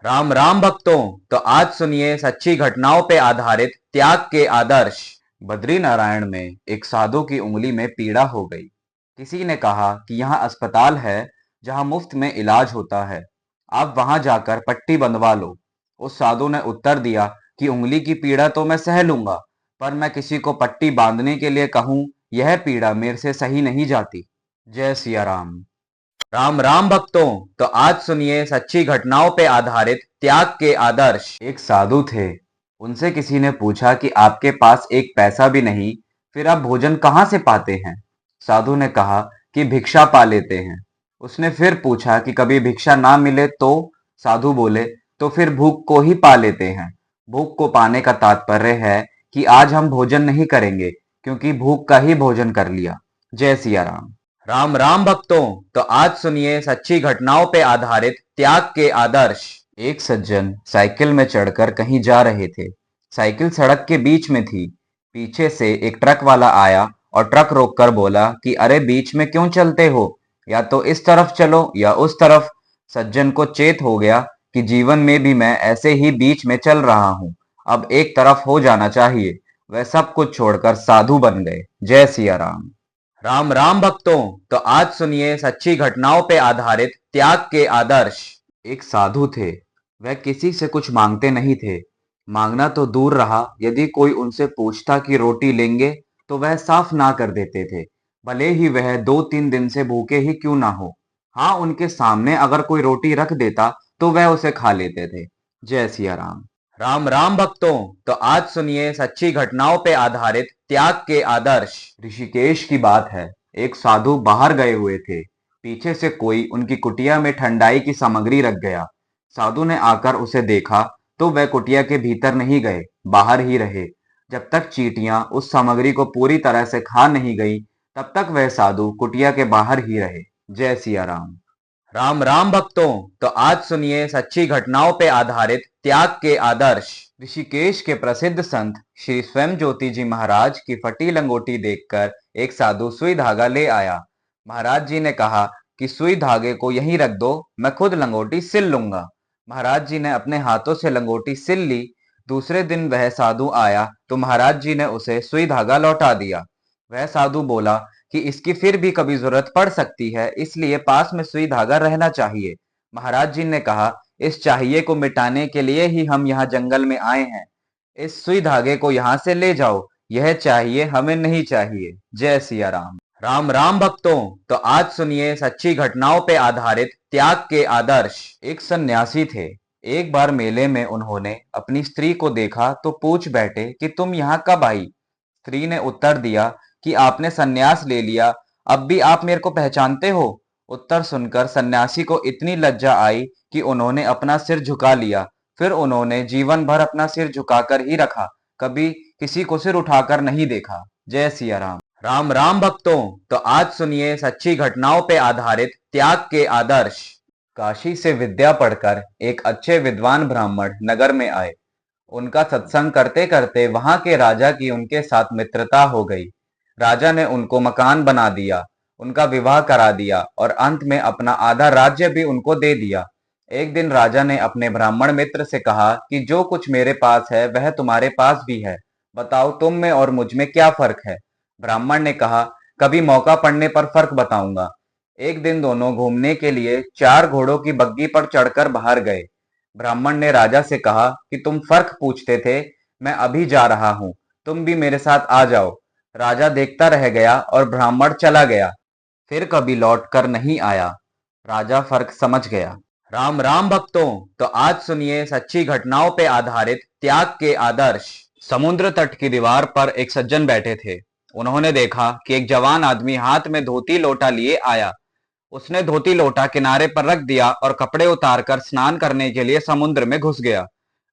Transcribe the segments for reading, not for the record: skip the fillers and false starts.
राम राम भक्तों। तो आज सुनिए सच्ची घटनाओं पे आधारित त्याग के आदर्श। बद्री नारायण में एक साधु की उंगली में पीड़ा हो गई। किसी ने कहा कि यहाँ अस्पताल है जहाँ मुफ्त में इलाज होता है, आप वहां जाकर पट्टी बंधवा लो। उस साधु ने उत्तर दिया कि उंगली की पीड़ा तो मैं सह लूंगा, पर मैं किसी को पट्टी बांधने के लिए कहूं, यह पीड़ा मेरे से सही नहीं जाती। जय सिया राम। राम राम भक्तों। तो आज सुनिए सच्ची घटनाओं पे आधारित त्याग के आदर्श। एक साधु थे, उनसे किसी ने पूछा कि आपके पास एक पैसा भी नहीं, फिर आप भोजन कहाँ से पाते हैं? साधु ने कहा कि भिक्षा पा लेते हैं। उसने फिर पूछा कि कभी भिक्षा ना मिले तो? साधु बोले, तो फिर भूख को ही पा लेते हैं। भूख को पाने का तात्पर्य है कि आज हम भोजन नहीं करेंगे, क्योंकि भूख का ही भोजन कर लिया। जय सिया राम। राम राम भक्तों। तो आज सुनिए सच्ची घटनाओं पे आधारित त्याग के आदर्श। एक सज्जन साइकिल में चढ़कर कहीं जा रहे थे। साइकिल सड़क के बीच में थी। पीछे से एक ट्रक वाला आया और ट्रक रोककर बोला कि अरे बीच में क्यों चलते हो, या तो इस तरफ चलो या उस तरफ। सज्जन को चेत हो गया कि जीवन में भी मैं ऐसे ही बीच में चल रहा हूँ, अब एक तरफ हो जाना चाहिए। वह सब कुछ छोड़कर साधु बन गए। जय सिया राम। राम राम भक्तों। तो आज सुनिए सच्ची घटनाओं पे आधारित त्याग के आदर्श। एक साधु थे, वह किसी से कुछ मांगते नहीं थे। मांगना तो दूर रहा, यदि कोई उनसे पूछता कि रोटी लेंगे तो वह साफ ना कर देते थे, भले ही वह 2-3 दिन से भूखे ही क्यों ना हो। हाँ, उनके सामने अगर कोई रोटी रख देता तो वह उसे खा लेते थे। जय सिया राम। राम राम भक्तों। तो आज सुनिए सच्ची घटनाओं पे आधारित त्याग के आदर्श। ऋषिकेश की बात है। एक साधु बाहर गए हुए थे। पीछे से कोई उनकी कुटिया में ठंडाई की सामग्री रख गया। साधु ने आकर उसे देखा तो वह कुटिया के भीतर नहीं गए, बाहर ही रहे। जब तक चींटियां उस सामग्री को पूरी तरह से खा नहीं गई, तब तक वह साधु कुटिया के बाहर ही रहे। जय सिया राम। राम राम भक्तों। तो आज सुनिए सच्ची घटनाओं पे आधारित त्याग के आदर्श। ऋषिकेश के प्रसिद्ध संत श्री स्वयं ज्योति जी महाराज की फटी लंगोटी देखकर एक साधु सुई धागा ले आया। महाराज जी ने कहा कि सुई धागे को यहीं रख दो, मैं खुद लंगोटी सिल लूंगा। महाराज जी ने अपने हाथों से लंगोटी सिल ली। दूसरे दिन वह साधु आया तो महाराज जी ने उसे सुई धागा लौटा दिया। वह साधु बोला कि इसकी फिर भी कभी जरूरत पड़ सकती है, इसलिए पास में सुई धागा रहना चाहिए। महाराज जी ने कहा, इस चाहिए को मिटाने के लिए ही हम यहाँ जंगल में आए हैं। इस सुई धागे को यहाँ से ले जाओ, यह चाहिए हमें नहीं चाहिए। जय सिया राम। राम राम भक्तों। तो आज सुनिए सच्ची घटनाओं पे आधारित त्याग के आदर्श। एक सन्यासी थे। एक बार मेले में उन्होंने अपनी स्त्री को देखा तो पूछ बैठे कि तुम यहाँ कब आई? स्त्री ने उत्तर दिया कि आपने सन्यास ले लिया, अब भी आप मेरे को पहचानते हो? उत्तर सुनकर सन्यासी को इतनी लज्जा आई कि उन्होंने अपना सिर झुका लिया। फिर उन्होंने जीवन भर अपना सिर झुकाकर ही रखा, कभी किसी को सिर उठाकर नहीं देखा। जय सिया राम। राम राम भक्तों। तो आज सुनिए सच्ची घटनाओं पे आधारित त्याग के आदर्श। काशी से विद्या पढ़कर एक अच्छे विद्वान ब्राह्मण नगर में आए। उनका सत्संग करते करते वहां के राजा की उनके साथ मित्रता हो गई। राजा ने उनको मकान बना दिया, उनका विवाह करा दिया और अंत में अपना आधा राज्य भी उनको दे दिया। एक दिन राजा ने अपने ब्राह्मण मित्र से कहा कि जो कुछ मेरे पास है वह तुम्हारे पास भी है, बताओ तुम में और मुझ में क्या फर्क है? ब्राह्मण ने कहा, कभी मौका पड़ने पर फर्क बताऊंगा। एक दिन दोनों घूमने के लिए 4 घोड़ों की बग्गी पर चढ़कर बाहर गए। ब्राह्मण ने राजा से कहा कि तुम फर्क पूछते थे, मैं अभी जा रहा हूं, तुम भी मेरे साथ आ जाओ। राजा देखता रह गया और ब्राह्मण चला गया, फिर कभी लौट कर नहीं आया। राजा फर्क समझ गया। राम राम भक्तों। तो आज सुनिए सच्ची घटनाओं पे आधारित त्याग के आदर्श। समुद्र तट की दीवार पर एक सज्जन बैठे थे। उन्होंने देखा कि एक जवान आदमी हाथ में धोती लोटा लिए आया। उसने धोती लोटा किनारे पर रख दिया और कपड़े उतारकर स्नान करने के लिए समुद्र में घुस गया।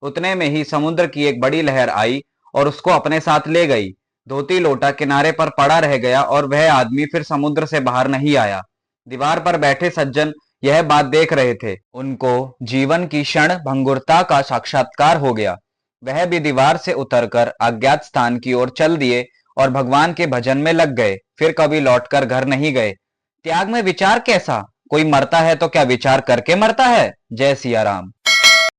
उतने में ही समुद्र की एक बड़ी लहर आई और उसको अपने साथ ले गई। धोती लोटा किनारे पर पड़ा रह गया और वह आदमी फिर समुद्र से बाहर नहीं आया। दीवार पर बैठे सज्जन यह बात देख रहे थे। उनको जीवन की क्षण भंगुरता का साक्षात्कार हो गया। वह भी दीवार से उतरकर अज्ञात स्थान की ओर चल दिए और भगवान के भजन में लग गए, फिर कभी लौटकर घर नहीं गए। त्याग में विचार कैसा? कोई मरता है तो क्या विचार करके मरता है? जय सिया राम।